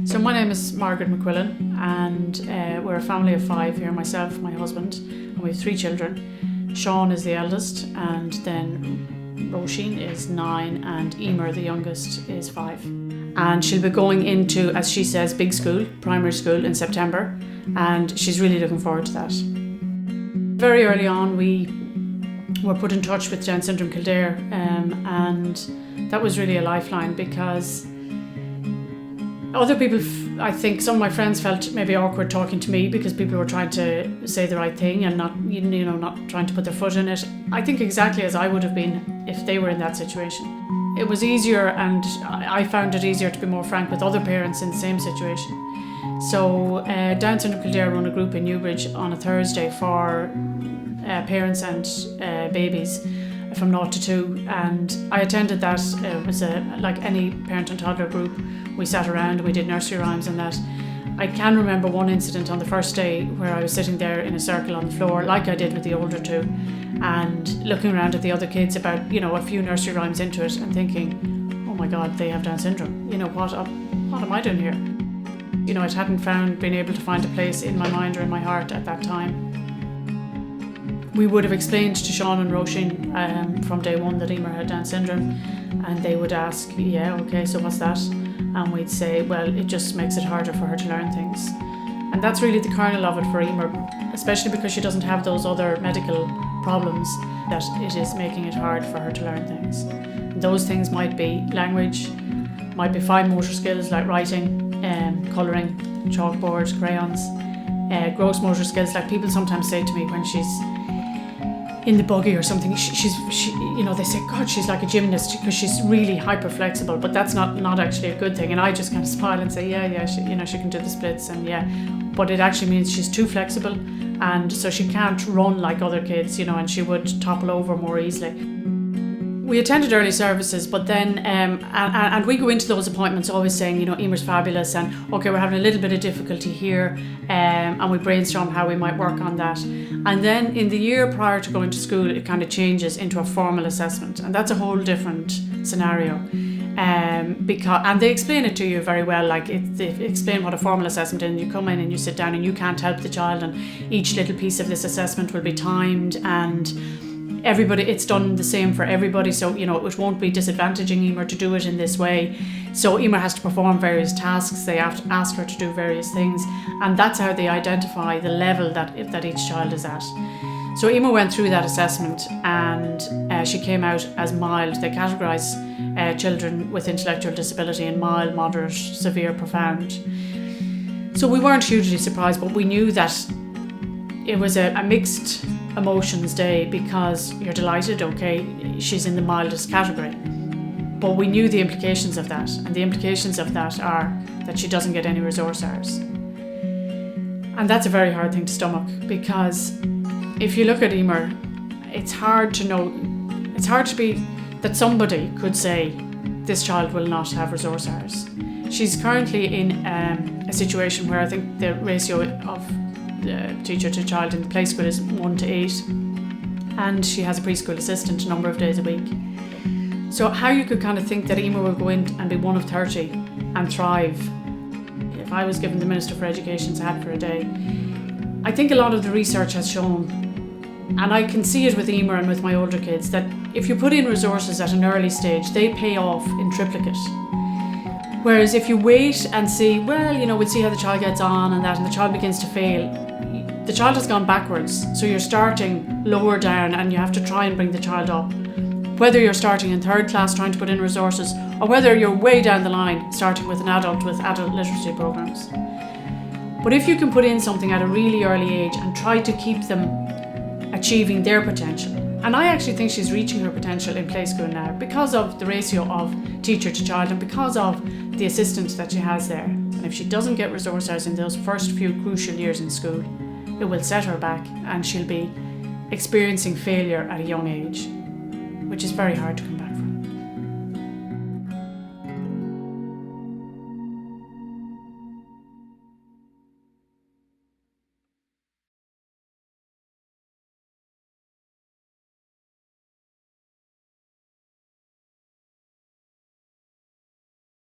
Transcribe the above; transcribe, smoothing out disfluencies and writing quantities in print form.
So my name is Margaret McQuillan, and we're a family of 5 here, myself, my husband, and we have 3 children. Sean is the eldest, and then Roisin is 9, and Emer, the youngest, is 5. And she'll be going into, as she says, big school, primary school in September, and she's really looking forward to that. Very early on we were put in touch with Down Syndrome Kildare, and that was really a lifeline, because other people, I think some of my friends felt maybe awkward talking to me because people were trying to say the right thing and not trying to put their foot in it. I think exactly as I would have been if they were in that situation. It was easier, and I found it easier to be more frank with other parents in the same situation. So Down Syndrome Kildare run a group in Newbridge on a Thursday for parents and babies from 0 to 2, and I attended that. It was like any parent and toddler group. We sat around, we did nursery rhymes and that. I can remember one incident on the first day where I was sitting there in a circle on the floor, like I did with the older 2, and looking around at the other kids about, a few nursery rhymes into it, and thinking, oh my God, they have Down syndrome. What am I doing here? I hadn't been able to find a place in my mind or in my heart at that time. We would have explained to Sean and Roisin from day one that Emer had Down syndrome, and they would ask, yeah, okay, so what's that? And we'd say, well, it just makes it harder for her to learn things. And that's really the kernel of it for Emer, especially because she doesn't have those other medical problems, that it is making it hard for her to learn things. And those things might be language, might be fine motor skills like writing, colouring, chalkboards, crayons, gross motor skills, like people sometimes say to me when she's in the buggy or something, they say, God, she's like a gymnast because she's really hyper flexible, but that's not actually a good thing. And I just kind of smile and say, yeah, she can do the splits, and but it actually means she's too flexible, and so she can't run like other kids, and she would topple over more easily. We attended early services, but then, and we go into those appointments always saying, Emer's fabulous, and okay, we're having a little bit of difficulty here, and we brainstorm how we might work on that. And then in the year prior to going to school, it kind of changes into a formal assessment, and that's a whole different scenario. And they explain it to you very well, like they explain what a formal assessment is, and you come in and you sit down and you can't help the child, and each little piece of this assessment will be timed, and it's done the same for everybody, so it won't be disadvantaging Emer to do it in this way. So Emer has to perform various tasks, they have to ask her to do various things, and that's how they identify the level that each child is at. So Emer went through that assessment, and she came out as mild. They categorise children with intellectual disability in mild, moderate, severe, profound. So we weren't hugely surprised, but we knew that it was a mixed emotions day, because you're delighted, okay, she's in the mildest category. But we knew the implications of that, and the implications of that are that she doesn't get any resource hours. And that's a very hard thing to stomach, because if you look at Emer, it's hard to be that somebody could say this child will not have resource hours. She's currently in a situation where I think the ratio of teacher to child in the play school is 1 to 8, and she has a preschool assistant a number of days a week. So how you could kind of think that Emer will go in and be 1 of 30 and thrive. If I was given the Minister for Education's hat for a day, I think a lot of the research has shown, and I can see it with Emer and with my older kids, that if you put in resources at an early stage, they pay off in triplicate. Whereas if you wait and see, we'll see how the child gets on and the child begins to fail, the child has gone backwards. So you're starting lower down and you have to try and bring the child up. Whether you're starting in 3rd class trying to put in resources, or whether you're way down the line starting with an adult with adult literacy programs. But if you can put in something at a really early age and try to keep them achieving their potential, and I actually think she's reaching her potential in play school now because of the ratio of teacher to child and because of the assistant that she has there. And if she doesn't get resource hours in those first few crucial years in school, it will set her back, and she'll be experiencing failure at a young age, which is very hard to